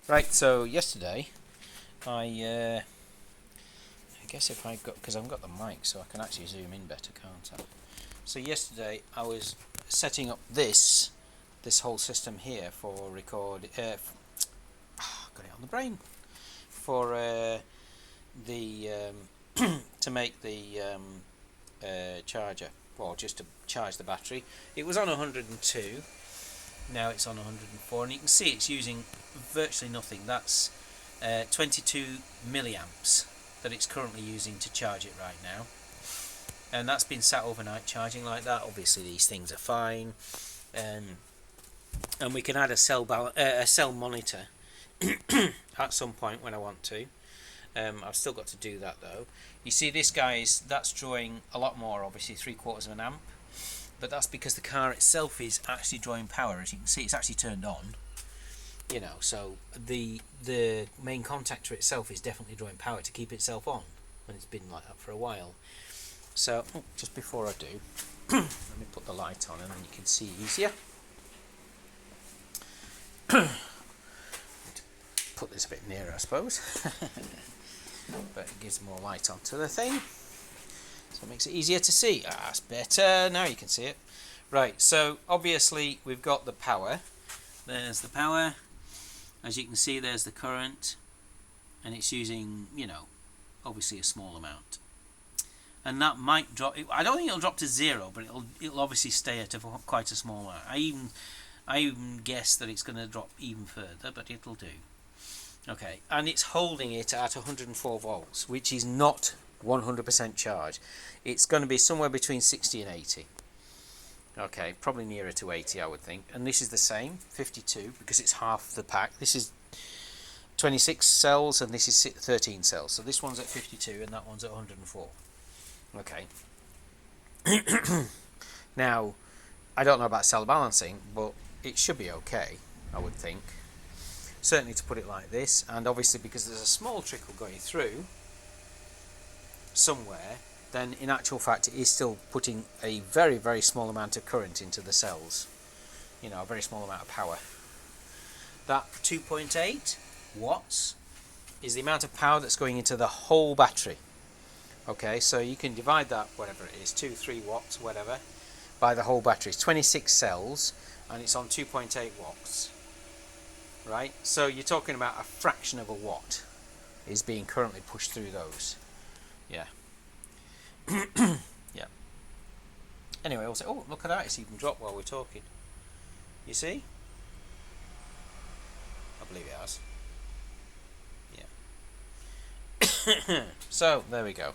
Right, so yesterday I guess if I got, because I've got the mic so I can actually zoom in better, can't I? So yesterday I was setting up this whole system here for got it on the brain, for the to make the charger, well, just to charge the battery. It was on 102. Now it's on 104, and you can see it's using virtually nothing. That's 22 milliamps that it's currently using to charge it right now, and that's been sat overnight charging like that. Obviously these things are fine, and we can add a cell monitor at some point when I want to. I've still got to do that though. You see this that's drawing a lot more, obviously 3/4 of an amp, but that's because the car itself is actually drawing power. As you can see, it's actually turned on, so the main contactor itself is definitely drawing power to keep itself on when it's been like that for a while. So just before I do, let me put the light on and then you can see easier. Put this a bit nearer, I suppose. But it gives more light onto the thing, so it makes it easier to see. That's better. Now you can see it. Right, so obviously we've got the power. There's the power. As you can see, there's the current, and it's using, obviously a small amount. And that might drop. I don't think it'll drop to 0, but it'll obviously stay at quite a small amount. I even guess that it's going to drop even further, but it'll do. Okay, and it's holding it at 104 volts, which is not 100% charge. It's going to be somewhere between 60 and 80. Okay, probably nearer to 80, I would think. And this is the same, 52, because it's half the pack. This is 26 cells and this is 13 cells. So this one's at 52 and that one's at 104. Okay. Now, I don't know about cell balancing, but it should be okay, I would think. Certainly to put it like this, and obviously because there's a small trickle going through somewhere, then in actual fact it is still putting a very, very small amount of current into the cells. A very small amount of power. That 2.8 watts is the amount of power that's going into the whole battery. Okay, so you can divide that, whatever it is, 2-3 watts, whatever, by the whole battery. It's 26 cells and it's on 2.8 watts. Right, so you're talking about a fraction of a watt is being currently pushed through those. Yeah. Yeah. Anyway, I'll say, oh, look at that, it's even dropped while we're talking. You see? I believe it has. Yeah. So, there we go.